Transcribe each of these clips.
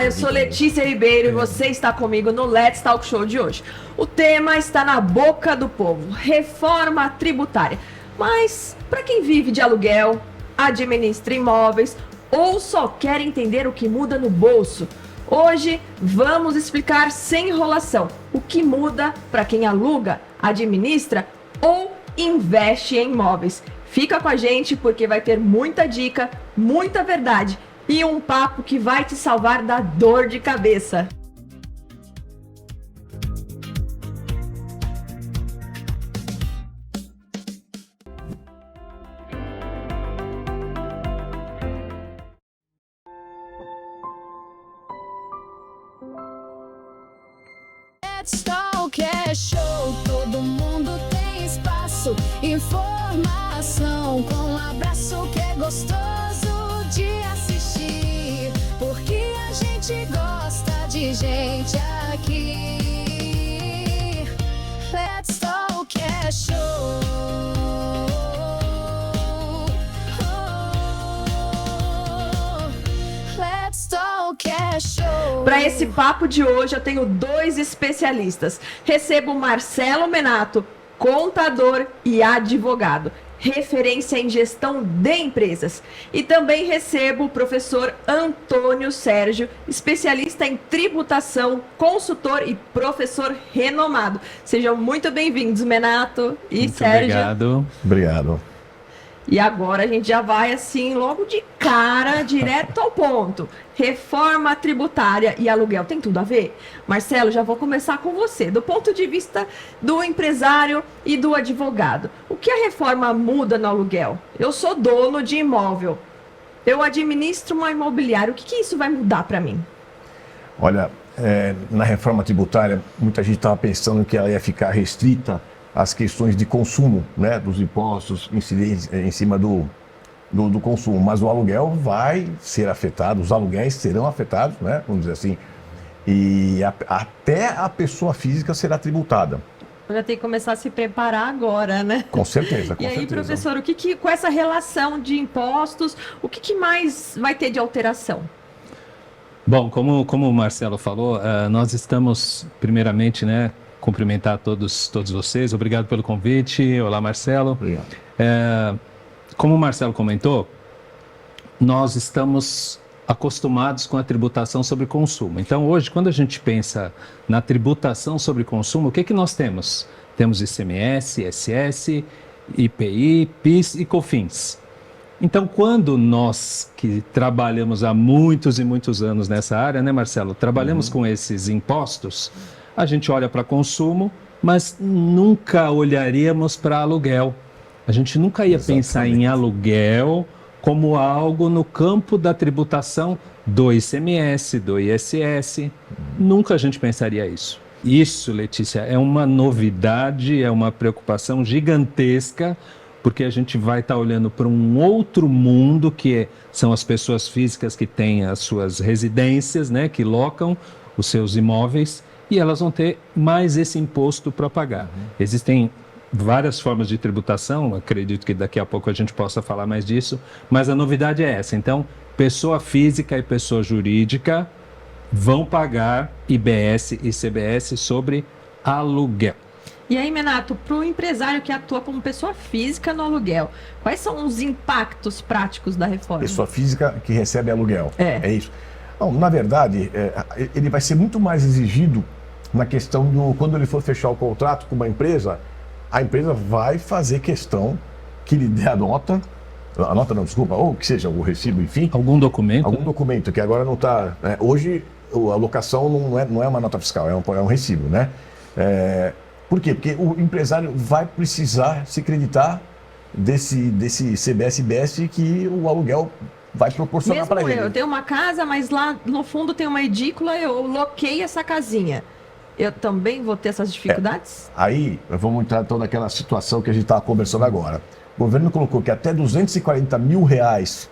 eu sou Letícia Ribeiro e você está comigo no Let's Talk Show de hoje. O tema está na boca do povo, reforma tributária. Mas para quem vive de aluguel, administra imóveis ou só quer entender o que muda no bolso, hoje vamos explicar sem enrolação o que muda para quem aluga, administra ou investe em imóveis. Fica com a gente porque vai ter muita dica, muita verdade e um papo que vai te salvar da dor de cabeça. Let's Talk é show, todo mundo tem espaço. Informação com um abraço que é gostoso de assistir, porque a gente gosta de gente aqui. Let's Talk é show. Let's Talk é show. Para esse papo de hoje eu tenho dois especialistas. Recebo o Marcelo Menato, contador e advogado, referência em gestão de empresas. E também recebo o professor Antônio Sérgio, especialista em tributação, consultor e professor renomado. Sejam muito bem-vindos, Menato e muito Sérgio. Obrigado. E agora a gente já vai assim, logo de cara, direto ao ponto. Reforma tributária e aluguel, tem tudo a ver? Marcelo, já vou começar com você. Do ponto de vista do empresário e do advogado, o que a reforma muda no aluguel? Eu sou dono de imóvel, eu administro uma imobiliária, o que isso vai mudar para mim? Olha, na reforma tributária, muita gente estava pensando que ela ia ficar restrita às questões de consumo, né, dos impostos incidentes em cima do consumo, mas o aluguel vai ser afetado, os aluguéis serão afetados, né, vamos dizer assim, e até a pessoa física será tributada. Já tem que começar a se preparar agora, né? Com certeza, E aí, professor, com essa relação de impostos, o que mais vai ter de alteração? Bom, como o Marcelo falou, nós estamos, primeiramente, né, cumprimentar todos vocês. Obrigado pelo convite. Olá, Marcelo. Obrigado. Como o Marcelo comentou, nós estamos acostumados com a tributação sobre consumo. Então, hoje, quando a gente pensa na tributação sobre consumo, o que nós temos? Temos ICMS, ISS, IPI, PIS e COFINS. Então, quando nós que trabalhamos há muitos e muitos anos nessa área, né, Marcelo, trabalhamos com esses impostos, a gente olha para consumo, mas nunca olharíamos para aluguel. A gente nunca ia pensar em aluguel como algo no campo da tributação do ICMS, do ISS. Nunca a gente pensaria isso. Isso, Letícia, é uma novidade, é uma preocupação gigantesca, porque a gente vai estar olhando para um outro mundo, que são as pessoas físicas que têm as suas residências, né, que locam os seus imóveis, e elas vão ter mais esse imposto para pagar. Existem várias formas de tributação, acredito que daqui a pouco a gente possa falar mais disso, mas a novidade é essa. Então, pessoa física e pessoa jurídica vão pagar IBS e CBS sobre aluguel. E aí, Menato, para o empresário que atua como pessoa física no aluguel, quais são os impactos práticos da reforma? Pessoa física que recebe aluguel, é isso? Não, na verdade, ele vai ser muito mais exigido na questão quando ele for fechar o contrato com uma empresa, a empresa vai fazer questão que ele dê a nota não, desculpa, ou que seja o recibo, enfim. Algum documento. Algum documento, que agora não está... hoje, a locação não é uma nota fiscal, é um recibo, né? Por quê? Porque o empresário vai precisar se acreditar desse CBS e IBS que o aluguel vai proporcionar para ele. Eu tenho uma casa, mas lá no fundo tem uma edícula, eu loquei essa casinha. Eu também vou ter essas dificuldades? Aí, vamos entrar então naquela situação que a gente estava conversando agora. O governo colocou que até R$240 mil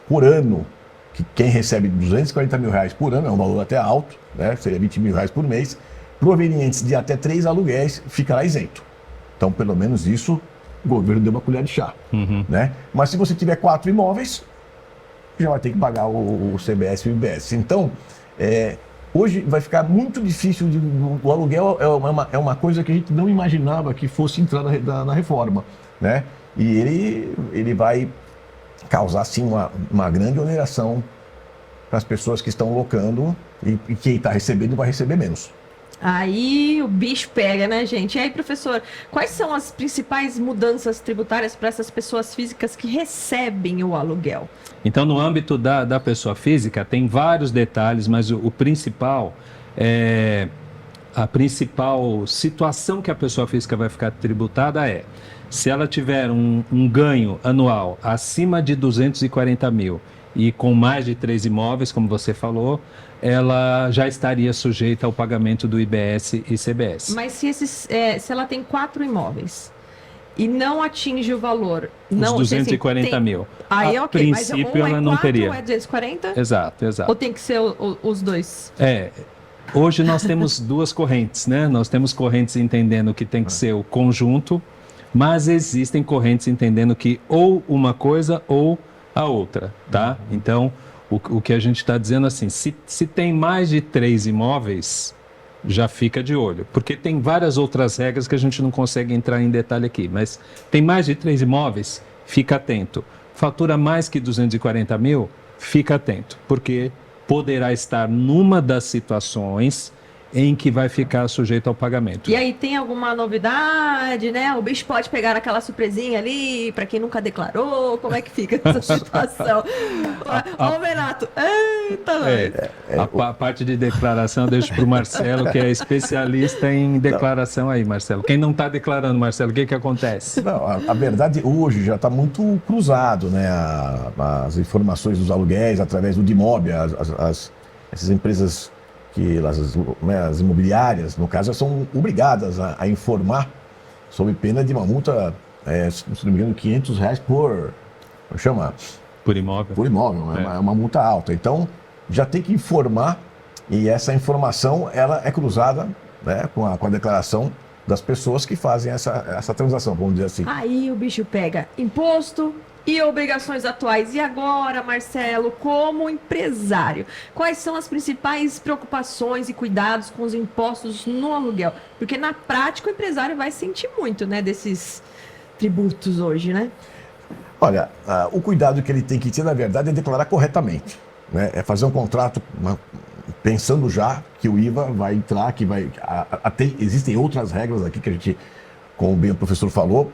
por ano, que quem recebe R$240 mil por ano, é um valor até alto, né? Seria R$20 mil por mês, provenientes de até 3 aluguéis, ficará isento. Então, pelo menos isso, o governo deu uma colher de chá. Né? Mas se você tiver 4 imóveis, já vai ter que pagar o CBS e o IBS. Então, Hoje vai ficar muito difícil, o aluguel é uma coisa que a gente não imaginava que fosse entrar na reforma, né? E ele vai causar, sim, uma grande oneração para as pessoas que estão locando e quem está recebendo vai receber menos. Aí o bicho pega, né, gente? E aí, professor, quais são as principais mudanças tributárias para essas pessoas físicas que recebem o aluguel? Então, no âmbito da pessoa física, tem vários detalhes, mas o principal é a principal situação que a pessoa física vai ficar tributada é se ela tiver um ganho anual acima de 240 mil e com mais de 3 imóveis, como você falou, ela já estaria sujeita ao pagamento do IBS e CBS. Mas se ela tem 4 imóveis e não atinge o valor... Os não, 240 mil. Aí, A ok, mas princípio, um é ela não 4, teria. ou é 240? Exato. Ou tem que ser os dois? Hoje nós temos duas correntes, né? Nós temos correntes entendendo que tem que ser o conjunto, mas existem correntes entendendo que ou uma coisa ou a outra, tá? Então, o que a gente está dizendo assim, se tem mais de 3 imóveis, já fica de olho, porque tem várias outras regras que a gente não consegue entrar em detalhe aqui, mas tem mais de 3 imóveis, fica atento. Fatura mais que 240 mil, fica atento, porque poderá estar numa das situações em que vai ficar sujeito ao pagamento. E aí, tem alguma novidade, né? O bicho pode pegar aquela surpresinha ali, para quem nunca declarou, como é que fica essa situação? Ó, Renato, eita, A parte de declaração eu deixo para o Marcelo, que é especialista em declaração aí, Marcelo. Quem não está declarando, Marcelo, o que acontece? Não, a verdade hoje já está muito cruzado, né? As informações dos aluguéis através do DIMOB, essas empresas as imobiliárias, no caso, são obrigadas a informar sob pena de uma multa, se não me engano, R$500 Por imóvel. Por imóvel, é uma multa alta. Então, já tem que informar e essa informação ela é cruzada, né, com a declaração das pessoas que fazem essa transação, vamos dizer assim. Aí o bicho pega imposto e obrigações atuais. E agora, Marcelo, como empresário, quais são as principais preocupações e cuidados com os impostos no aluguel? Porque na prática o empresário vai sentir muito, né, desses tributos hoje, né? Olha, o cuidado que ele tem que ter, na verdade, é declarar corretamente, né? É fazer um contrato pensando já que o IVA vai entrar, que vai... existem outras regras aqui que a gente, como bem o professor falou,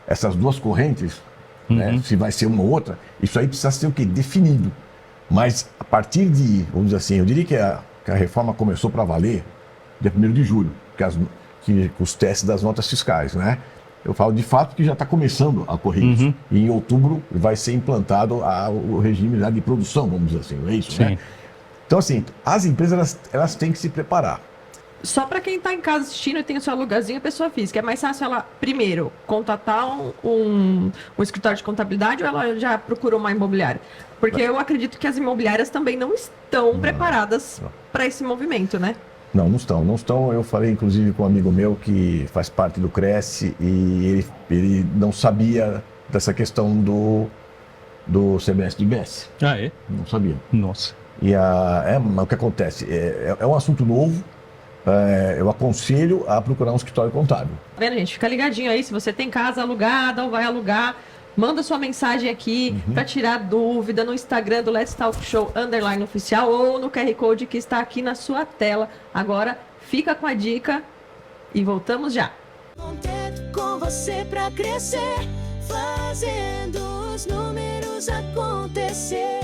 essas duas correntes, né, se vai ser uma ou outra, isso aí precisa ser o quê? Definido. Mas a partir de, vamos dizer assim, eu diria que a reforma começou para valer dia 1º de julho, que os testes das notas fiscais, né? Eu falo de fato que já está começando a correr isso. E em outubro vai ser implantado o regime já de produção, vamos dizer assim, não é isso? Sim. Né? Então, assim, as empresas elas têm que se preparar. Só para quem está em casa assistindo e tem o seu lugarzinho, pessoa física, é mais fácil ela, primeiro, contatar um escritório de contabilidade ou ela já procura uma imobiliária? Porque eu acredito que as imobiliárias também não estão preparadas para esse movimento, né? Não estão. Eu falei, inclusive, com um amigo meu que faz parte do Cresce e ele não sabia dessa questão do CBS de IBS. Ah, é? Não sabia. Nossa. Mas o que acontece? É um assunto novo. Eu aconselho a procurar um escritório contábil. Tá vendo, gente? Fica ligadinho aí. Se você tem casa alugada ou vai alugar, manda sua mensagem aqui para tirar dúvida no Instagram do Let's Talk Show _oficial ou no QR Code que está aqui na sua tela. Agora, fica com a dica e voltamos já. Contento com você pra crescer, fazendo os números acontecer.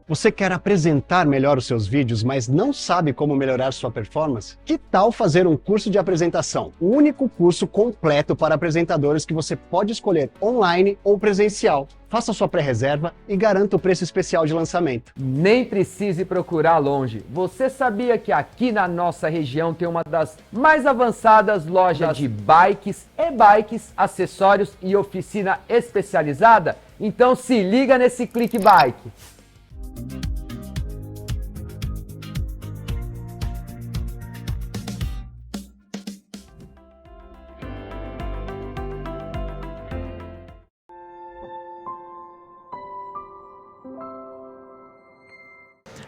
Você quer apresentar melhor os seus vídeos, mas não sabe como melhorar sua performance? Que tal fazer um curso de apresentação? O único curso completo para apresentadores que você pode escolher online ou presencial. Faça sua pré-reserva e garanta o preço especial de lançamento. Nem precise procurar longe. Você sabia que aqui na nossa região tem uma das mais avançadas lojas de bikes, e-bikes, acessórios e oficina especializada? Então se liga nesse Clique Bike.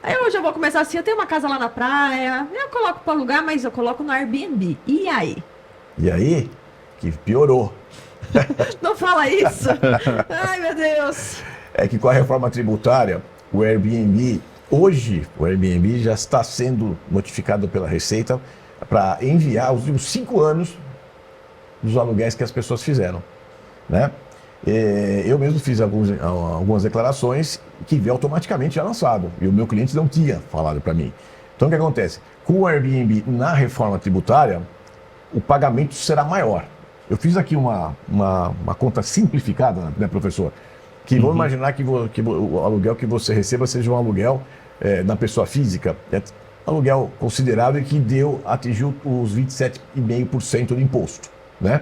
Aí eu já vou começar assim, eu tenho uma casa lá na praia, eu coloco para alugar, mas eu coloco no Airbnb. E aí? E aí, que piorou. Não fala isso! Ai, meu Deus! É que com a reforma tributária, o Airbnb, hoje, o Airbnb já está sendo notificado pela Receita para enviar os últimos 5 anos dos aluguéis que as pessoas fizeram, né? Eu mesmo fiz algumas declarações que veio automaticamente já lançado, e o meu cliente não tinha falado para mim. Então o que acontece? Com o Airbnb na reforma tributária, o pagamento será maior. Eu fiz aqui uma conta simplificada, né, professor? Que vamos imaginar que o aluguel que você receba seja um aluguel na pessoa física, aluguel considerável que atingiu os 27,5% de imposto, né?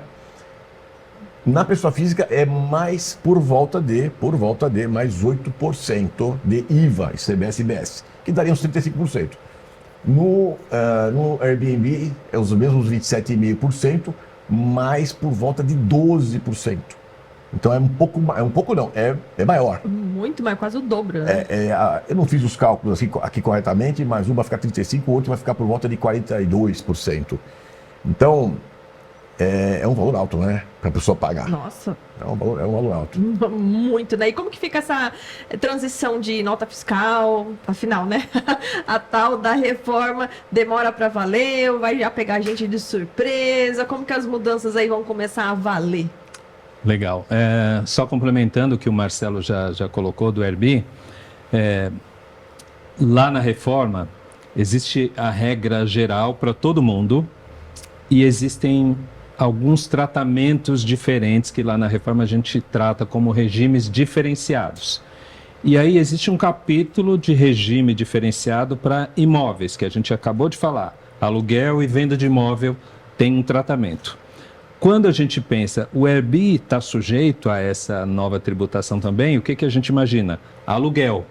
Na pessoa física é mais por volta de mais 8% de IVA, ICMS e IBS, que daria uns 35%. No Airbnb é os mesmos 27,5%, mais por volta de 12%. Então é maior. Muito mais, quase o dobro, né? Eu não fiz os cálculos aqui corretamente, mas um vai ficar 35%, o outro vai ficar por volta de 42%. Então, é um valor alto, né? Para a pessoa pagar. Nossa. É um valor alto. Muito, né? E como que fica essa transição de nota fiscal, afinal, né? A tal da reforma demora para valer, ou vai já pegar a gente de surpresa? Como que as mudanças aí vão começar a valer? Legal. Só complementando o que o Marcelo já colocou do Airbnb, lá na reforma existe a regra geral para todo mundo e existem alguns tratamentos diferentes que lá na reforma a gente trata como regimes diferenciados. E aí existe um capítulo de regime diferenciado para imóveis, que a gente acabou de falar. Aluguel e venda de imóvel tem um tratamento. Quando a gente pensa, o Airbnb está sujeito a essa nova tributação também, o que a gente imagina? Aluguel.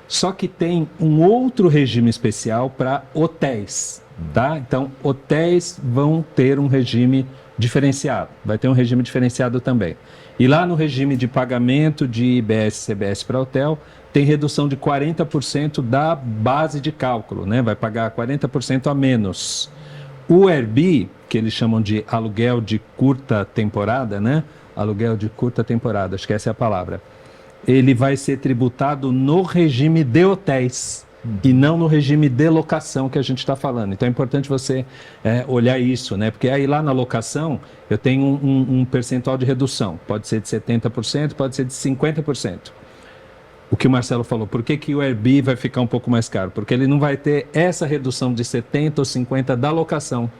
Só que tem um outro regime especial para hotéis. Tá? Então, hotéis vão ter um regime diferenciado, vai ter um regime diferenciado também. E lá no regime de pagamento de IBS e CBS para hotel, tem redução de 40% da base de cálculo, né? Vai pagar 40% a menos. O Airbnb, que eles chamam de aluguel de curta temporada, né? Aluguel de curta temporada, acho que essa é a palavra. Ele vai ser tributado no regime de hotéis. E não no regime de locação que a gente está falando. Então é importante você olhar isso, né? Porque aí lá na locação eu tenho um percentual de redução. Pode ser de 70%, pode ser de 50%. O que o Marcelo falou, por que o Airbnb vai ficar um pouco mais caro? Porque ele não vai ter essa redução de 70% ou 50% da locação.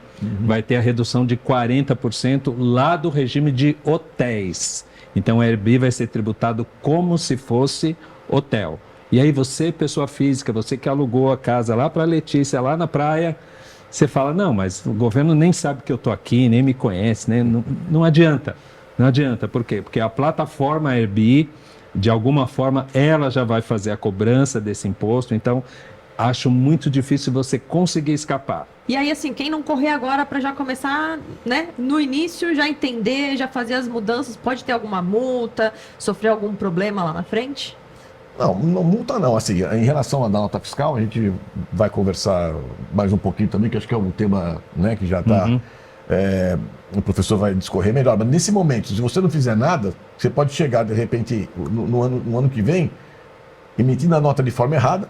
Vai ter a redução de 40% lá do regime de hotéis. Então o Airbnb vai ser tributado como se fosse hotel. E aí você, pessoa física, você que alugou a casa lá para a Letícia, lá na praia, você fala, não, mas o governo nem sabe que eu estou aqui, nem me conhece, né? Não adianta. Não adianta. Por quê? Porque a plataforma Airbnb, de alguma forma, ela já vai fazer a cobrança desse imposto. Então, acho muito difícil você conseguir escapar. E aí, assim, quem não correr agora para já começar, né, no início, já entender, já fazer as mudanças, pode ter alguma multa, sofrer algum problema lá na frente? Não, multa não. Assim, em relação à nota fiscal, a gente vai conversar mais um pouquinho também, que acho que é um tema, né, que já está... o professor vai discorrer melhor. Mas nesse momento, se você não fizer nada, você pode chegar, de repente, no ano que vem, emitindo a nota de forma errada,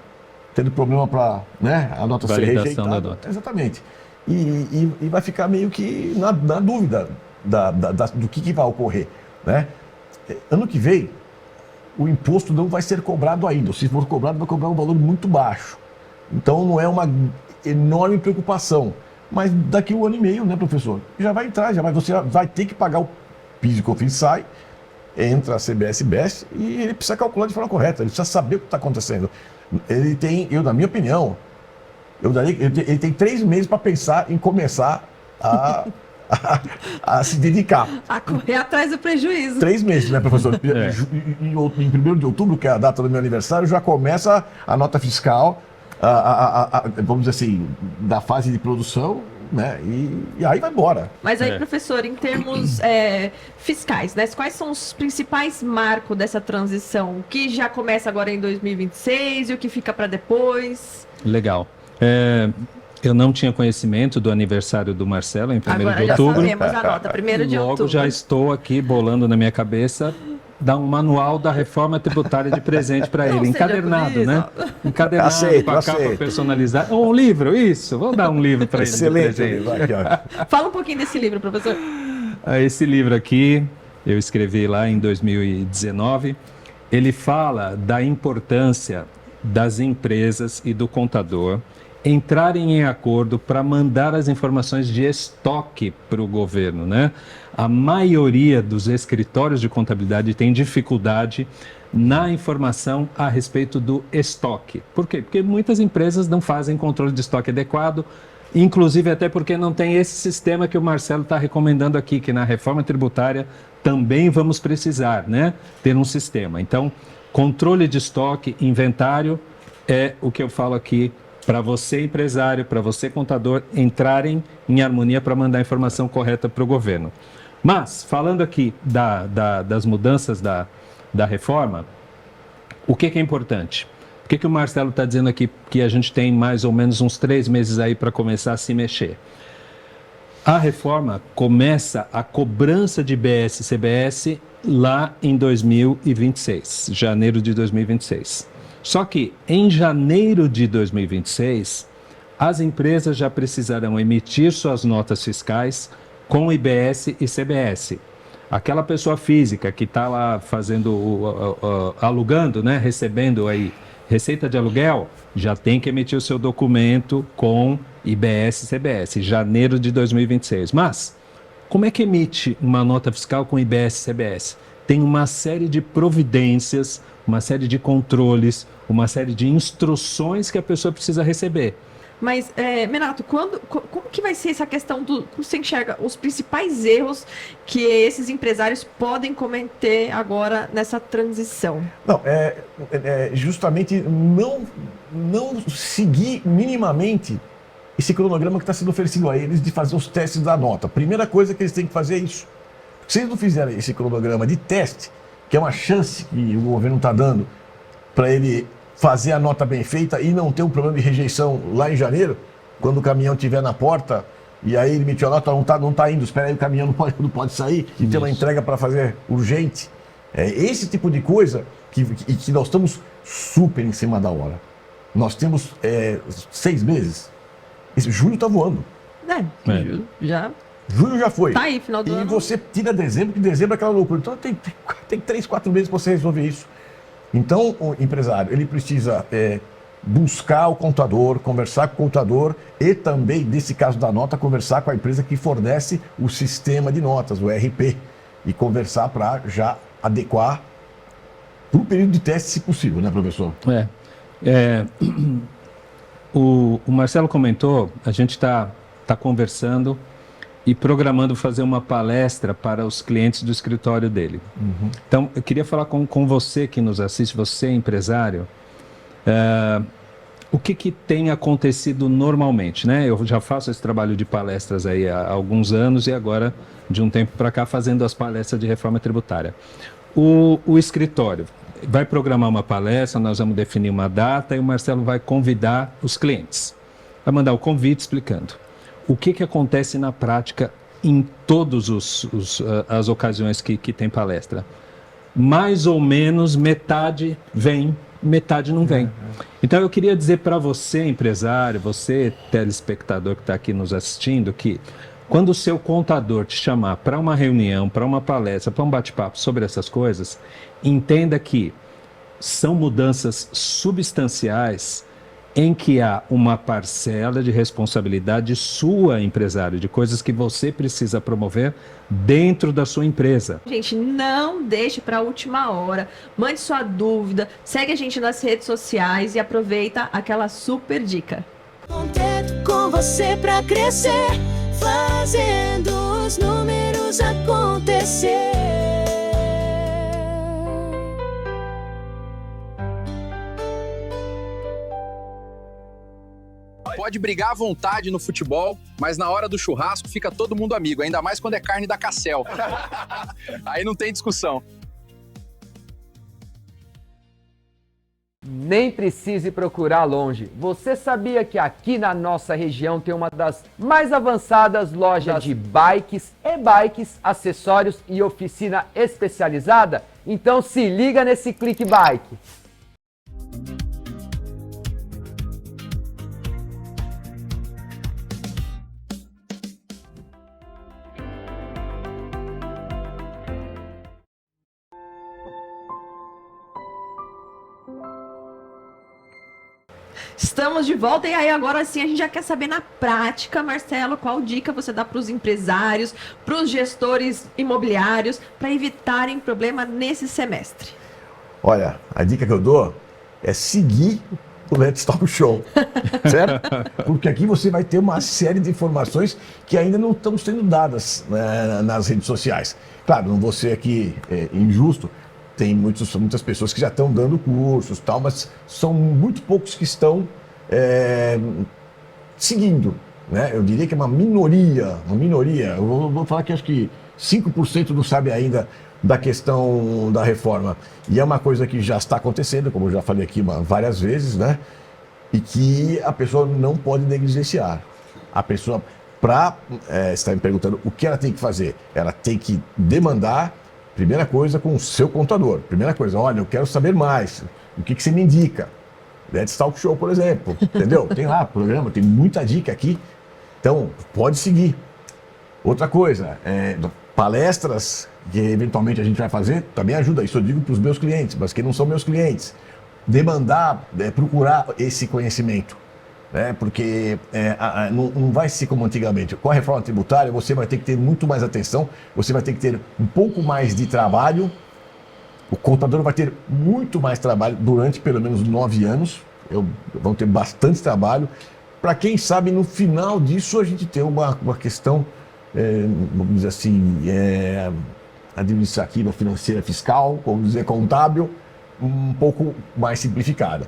tendo problema para, né, a nota ser rejeitada. Da nota. Exatamente. E vai ficar meio que na dúvida do que vai ocorrer, né? Ano que vem, o imposto não vai ser cobrado ainda. Se for cobrado, vai cobrar um valor muito baixo. Então, não é uma enorme preocupação. Mas daqui a 1 ano e meio, né, professor? Já vai entrar, você vai ter que pagar o PIS e COFINS, sai, entra a CBS e BES, e ele precisa calcular de forma correta, ele precisa saber o que está acontecendo. Ele tem, na minha opinião, ele tem 3 meses para pensar em começar a se dedicar. A correr atrás do prejuízo. 3 meses, né, professor? Em 1º de outubro, que é a data do meu aniversário, já começa a nota fiscal, vamos dizer assim, da fase de produção, né? E aí vai embora. Mas aí, É. professor, em termos fiscais, né? Quais são os principais marcos dessa transição? O que já começa agora em 2026 e o que fica para depois? Legal. Eu não tinha conhecimento do aniversário do Marcelo, em 1º Agora de já outubro. sabemos a nota, 1º de Logo outubro. já estou aqui bolando na minha cabeça dar um manual da reforma tributária de presente para Não ele, seja encadernado, por isso. né? Encadernado, Aceito, com a capa aceito. personalizada. Ou um livro, isso. Vou dar um livro para ele de Excelente. presente. Vai aqui, ó. Fala um pouquinho desse livro, professor. Esse livro aqui, eu escrevi lá em 2019. Ele fala da importância das empresas e do contador entrarem em acordo para mandar as informações de estoque para o governo, né? A maioria dos escritórios de contabilidade tem dificuldade na informação a respeito do estoque. Por quê? Porque muitas empresas não fazem controle de estoque adequado, inclusive até porque não tem esse sistema que o Marcelo está recomendando aqui, que na reforma tributária também vamos precisar, né? Ter um sistema. Então, controle de estoque, inventário é o que eu falo aqui para você, empresário, para você, contador, entrarem em harmonia para mandar a informação correta para o governo. Mas, falando aqui das mudanças da reforma, o que é importante? O que o Marcelo está dizendo aqui que a gente tem mais ou menos uns 3 meses aí para começar a se mexer? A reforma começa a cobrança de IBS e CBS lá em 2026, janeiro de 2026. Só que em janeiro de 2026, as empresas já precisarão emitir suas notas fiscais com IBS e CBS. Aquela pessoa física que está lá fazendo, alugando, né, recebendo aí receita de aluguel, já tem que emitir o seu documento com IBS e CBS, janeiro de 2026. Mas, como é que emite uma nota fiscal com IBS e CBS? Tem uma série de providências, uma série de controles, uma série de instruções que a pessoa precisa receber. Mas, Menato, como que vai ser essa questão do... Como você enxerga os principais erros que esses empresários podem cometer agora nessa transição? Não, justamente não seguir minimamente esse cronograma que está sendo oferecido a eles de fazer os testes da nota. A primeira coisa que eles têm que fazer é isso. Se eles não fizerem esse cronograma de teste, que é uma chance que o governo está dando para ele fazer a nota bem feita e não ter um problema de rejeição lá em janeiro, quando o caminhão estiver na porta e aí ele emitiu a nota, não tá indo, espera aí, o caminhão não pode sair e tem uma entrega para fazer urgente. É esse tipo de coisa que nós estamos super em cima da hora. Nós temos 6 meses. Julho está voando. Já Julho já foi. tá aí, final do ano. E você tira dezembro, que dezembro é aquela loucura. Então tem 3, 4 meses para você resolver isso. Então, o empresário, ele precisa buscar o contador, conversar com o contador e também, nesse caso da nota, conversar com a empresa que fornece o sistema de notas, o ERP, e conversar para já adequar para o período de teste, se possível, né, professor? O Marcelo comentou, a gente está conversando e programando fazer uma palestra para os clientes do escritório dele. Então, eu queria falar com você que nos assiste, você empresário, o que tem acontecido normalmente, né? Eu já faço esse trabalho de palestras aí há alguns anos e agora, de um tempo para cá, fazendo as palestras de reforma tributária. O escritório vai programar uma palestra, nós vamos definir uma data e o Marcelo vai convidar os clientes. Vai mandar o convite explicando. O que acontece na prática em todas as ocasiões que tem palestra? Mais ou menos metade vem, metade não vem. Então eu queria dizer para você, empresário, você, telespectador que está aqui nos assistindo, que quando o seu contador te chamar para uma reunião, para uma palestra, para um bate-papo sobre essas coisas, entenda que são mudanças substanciais em que há uma parcela de responsabilidade sua, empresário, de coisas que você precisa promover dentro da sua empresa. Gente, não deixe para a última hora. Mande sua dúvida, segue a gente nas redes sociais e aproveita aquela super dica. Conto com você pra crescer, fazendo os números acontecer. Pode brigar à vontade no futebol, mas na hora do churrasco fica todo mundo amigo, ainda mais quando é carne da Cassel. Aí não tem discussão. Nem precise procurar longe. Você sabia que aqui na nossa região tem uma das mais avançadas lojas de bikes, e-bikes, acessórios e oficina especializada? Então se liga nesse Clique Bike. Estamos de volta e aí agora sim a gente já quer saber na prática, Marcelo, qual dica você dá para os empresários, para os gestores imobiliários, para evitarem problema nesse semestre? Olha, a dica que eu dou é seguir o Let's Talk Show, certo? Porque aqui você vai ter uma série de informações que ainda não estão sendo dadas, né, nas redes sociais. Claro, não vou ser aqui injusto, tem muitas pessoas que já estão dando cursos e tal, mas são muito poucos que estão seguindo, né? Eu diria que é uma minoria. Eu vou falar que acho que 5% não sabe ainda da questão da reforma. E é uma coisa que já está acontecendo, como eu já falei aqui várias vezes, né? E que a pessoa não pode negligenciar. A pessoa, você está me perguntando o que ela tem que fazer? Ela tem que demandar, primeira coisa, com o seu contador. Primeira coisa, olha, eu quero saber mais. O que você me indica? Let's Talk Show, por exemplo. Entendeu? Tem lá programa, tem muita dica aqui. Então, pode seguir. Outra coisa, palestras que eventualmente a gente vai fazer, também ajuda. Isso eu digo para os meus clientes, mas que não são meus clientes. Demandar, procurar esse conhecimento. Né? Porque não vai ser como antigamente. Com a reforma tributária, você vai ter que ter muito mais atenção, você vai ter que ter um pouco mais de trabalho. O contador vai ter muito mais trabalho durante pelo menos 9 anos. Vão ter bastante trabalho. Para quem sabe, no final disso, a gente tem uma questão, vamos dizer assim, administrativa, financeira, fiscal, vamos dizer, contábil, um pouco mais simplificada.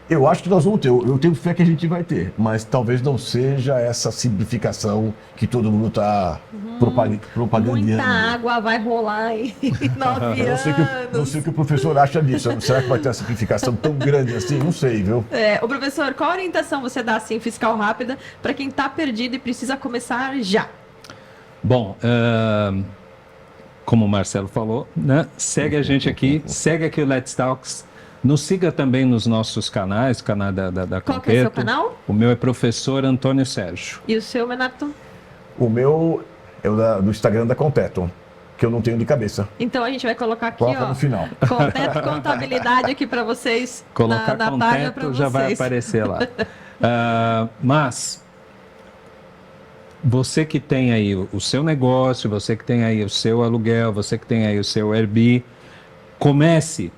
Eu acho que nós vamos ter, eu tenho fé que a gente vai ter, mas talvez não seja essa simplificação que todo mundo está propagandando. Muita água vai rolar em 9 anos. Não sei o que o professor acha disso. Será que vai ter uma simplificação tão grande assim? Não sei, viu? Ô professor, qual orientação você dá assim, fiscal rápida, para quem está perdido e precisa começar já? Bom, como o Marcelo falou, né? Segue a gente aqui, segue aqui o Let's Talks. Nos siga também nos nossos canais, o canal da Qual que é o seu canal? O meu é Professor Antônio Sérgio. E o seu, Renato? O meu é o do Instagram da Conteto, que eu não tenho de cabeça. Então a gente vai colocar aqui, Coloca no final. Conteto Contabilidade aqui para vocês. Colocar na página Conteto já vai aparecer lá. Mas você que tem aí o seu negócio, você que tem aí o seu aluguel, você que tem aí o seu Airbnb, comece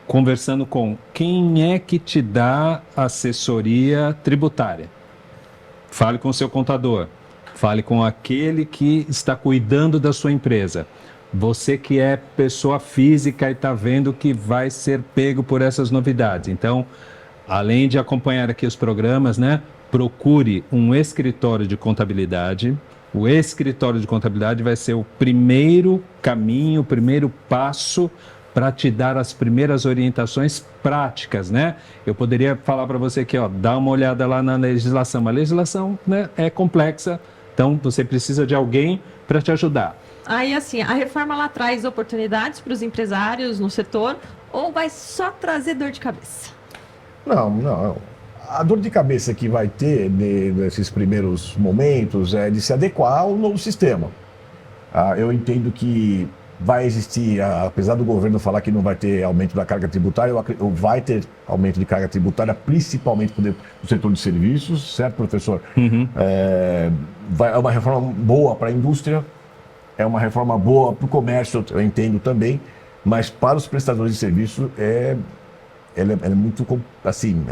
conversando com quem é que te dá assessoria tributária. Fale com o seu contador, fale com aquele que está cuidando da sua empresa. Você que é pessoa física e está vendo que vai ser pego por essas novidades. Então, além de acompanhar aqui os programas, né, procure um escritório de contabilidade. O escritório de contabilidade vai ser o primeiro caminho, o primeiro passo para te dar as primeiras orientações práticas, né? Eu poderia falar para você aqui, dá uma olhada lá na legislação. A legislação, né, é complexa, então você precisa de alguém para te ajudar. Aí, assim, a reforma lá traz oportunidades para os empresários no setor ou vai só trazer dor de cabeça? Não. A dor de cabeça que vai ter nesses primeiros momentos é de se adequar ao novo sistema. Eu entendo que vai existir, apesar do governo falar que não vai ter aumento da carga tributária, vai ter aumento de carga tributária, principalmente no setor de serviços, certo, professor? Uhum. É uma reforma boa para a indústria, é uma reforma boa para o comércio, eu entendo também, mas para os prestadores de serviço ela é muito, assim,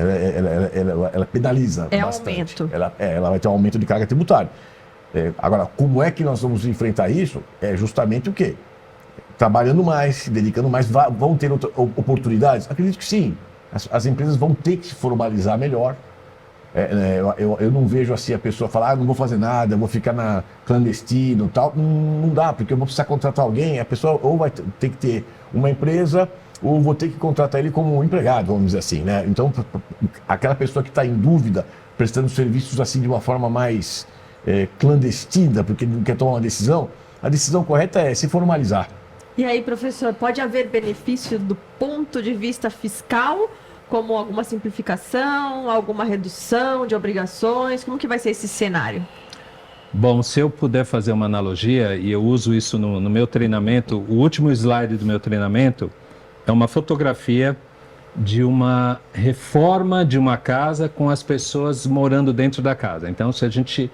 ela penaliza bastante. Aumento. Ela vai ter um aumento de carga tributária. Agora, como é que nós vamos enfrentar isso? É justamente o quê? Trabalhando mais, se dedicando mais, vão ter oportunidades? Acredito que sim. As empresas vão ter que se formalizar melhor, Eu não vejo assim a pessoa falar, não vou fazer nada, vou ficar na clandestino e tal. Não dá, porque eu vou precisar contratar alguém, a pessoa ou vai ter que ter uma empresa, ou vou ter que contratar ele como empregado, vamos dizer assim, né? Então, aquela pessoa que está em dúvida, prestando serviços assim de uma forma mais clandestina, porque não quer tomar uma decisão, a decisão correta é se formalizar. E aí, professor, pode haver benefício do ponto de vista fiscal, como alguma simplificação, alguma redução de obrigações? Como que vai ser esse cenário? Bom, se eu puder fazer uma analogia, e eu uso isso no meu treinamento, o último slide do meu treinamento é uma fotografia de uma reforma de uma casa com as pessoas morando dentro da casa. Então, se a gente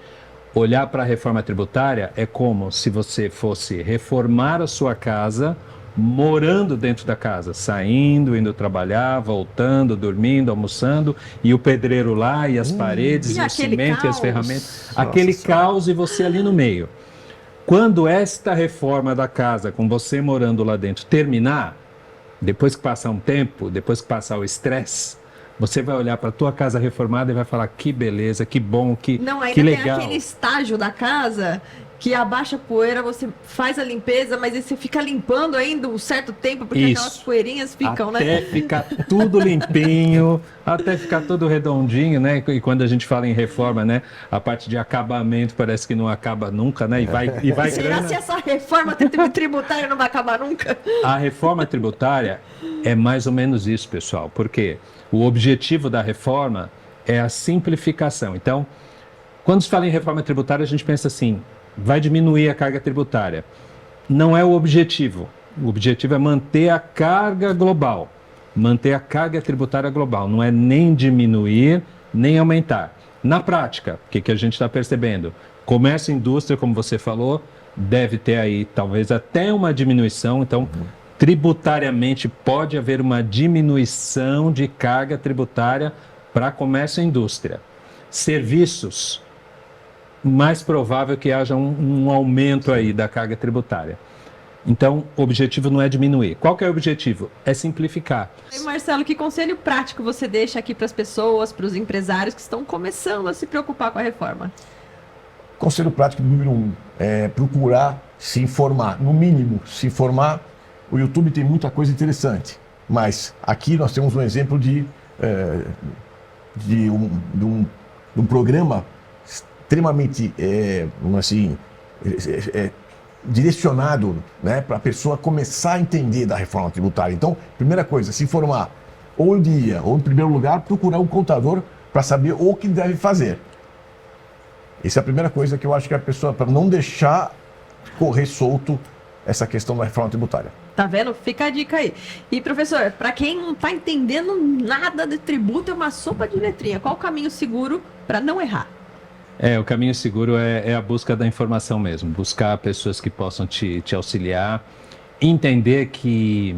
olhar para a reforma tributária, é como se você fosse reformar a sua casa morando dentro da casa, saindo, indo trabalhar, voltando, dormindo, almoçando, e o pedreiro lá, e as paredes, e o cimento, e as ferramentas. Aquele caos e você ali no meio. Quando esta reforma da casa, com você morando lá dentro, terminar, depois que passar um tempo, depois que passar o estresse, você vai olhar para a tua casa reformada e vai falar que beleza, que bom, que legal. Não, ainda tem aquele estágio da casa que abaixa a poeira, você faz a limpeza, mas aí você fica limpando ainda um certo tempo, porque aquelas poeirinhas ficam, né? Até ficar tudo limpinho, até ficar tudo redondinho, né? E quando a gente fala em reforma, né? A parte de acabamento parece que não acaba nunca, né? E vai Será se essa reforma tributária não vai acabar nunca? A reforma tributária é mais ou menos isso, pessoal, porque o objetivo da reforma é a simplificação. Então, quando se fala em reforma tributária, a gente pensa assim, vai diminuir a carga tributária. Não é o objetivo. O objetivo é manter a carga global, manter a carga tributária global. Não é nem diminuir, nem aumentar. Na prática, o que a gente está percebendo? Comércio e indústria, como você falou, deve ter aí talvez até uma diminuição. Então, tributariamente pode haver uma diminuição de carga tributária para comércio e indústria. Serviços, mais provável que haja um aumento aí da carga tributária. Então, o objetivo não é diminuir. Qual que é o objetivo? É simplificar. E Marcelo, que conselho prático você deixa aqui para as pessoas, para os empresários que estão começando a se preocupar com a reforma? Conselho prático número 1 é procurar se informar, no mínimo se informar. O YouTube tem muita coisa interessante, mas aqui nós temos um exemplo de um programa extremamente, direcionado, né, para a pessoa começar a entender da reforma tributária. Então, primeira coisa, se informar, ou em primeiro lugar, procurar um contador para saber o que deve fazer. Essa é a primeira coisa que eu acho que a pessoa, para não deixar correr solto essa questão da reforma tributária. Tá vendo? Fica a dica aí. E, professor, para quem não está entendendo nada de tributo, é uma sopa de letrinha. Qual o caminho seguro para não errar? O caminho seguro é a busca da informação mesmo. Buscar pessoas que possam te auxiliar. Entender que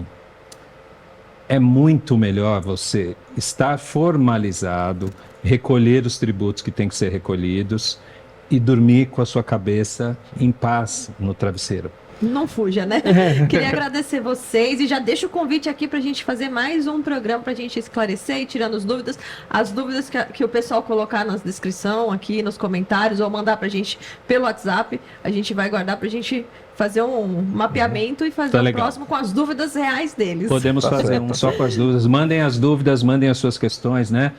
é muito melhor você estar formalizado, recolher os tributos que têm que ser recolhidos e dormir com a sua cabeça em paz no travesseiro. Não fuja, né? Queria agradecer vocês e já deixo o convite aqui para a gente fazer mais um programa para a gente esclarecer e tirando as dúvidas que o pessoal colocar na descrição aqui, nos comentários, ou mandar para a gente pelo WhatsApp. A gente vai guardar para a gente fazer um mapeamento e fazer o próximo com as dúvidas reais deles. Podemos fazer um só com as dúvidas. Mandem as dúvidas, mandem as suas questões, né?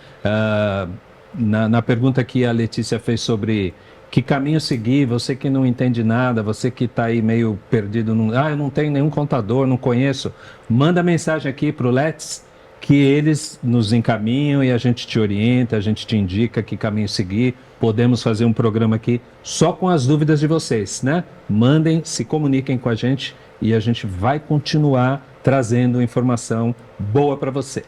Na pergunta que a Letícia fez sobre que caminho seguir, você que não entende nada, você que está aí meio perdido, eu não tenho nenhum contador, não conheço, manda mensagem aqui para o Let's, que eles nos encaminham e a gente te orienta, a gente te indica que caminho seguir. Podemos fazer um programa aqui só com as dúvidas de vocês, né? Mandem, se comuniquem com a gente e a gente vai continuar trazendo informação boa para você.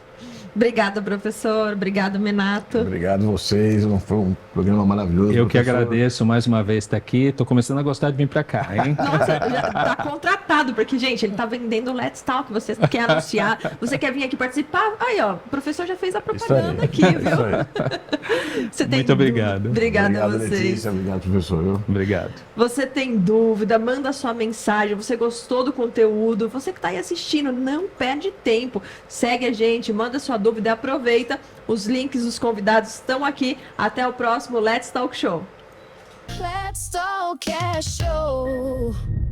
Obrigada, professor. Obrigado, Menato. Obrigado a vocês. Foi um programa maravilhoso. Eu que agradeço mais uma vez estar aqui. Estou começando a gostar de vir para cá, hein? Nossa, já está contratado, porque, gente, ele está vendendo o Let's Talk. Você quer anunciar, você quer vir aqui participar. Aí, ó, o professor já fez a propaganda aqui, viu? Você tem Muito obrigado. Obrigado a vocês. Letícia, obrigado, professor. Viu? Obrigado. Você tem dúvida, manda sua mensagem. Você gostou do conteúdo? Você que está aí assistindo, não perde tempo. Segue a gente, manda sua dúvida, aproveita. Os links dos convidados estão aqui. Até o próximo Let's Talk Show. Let's Talk Show.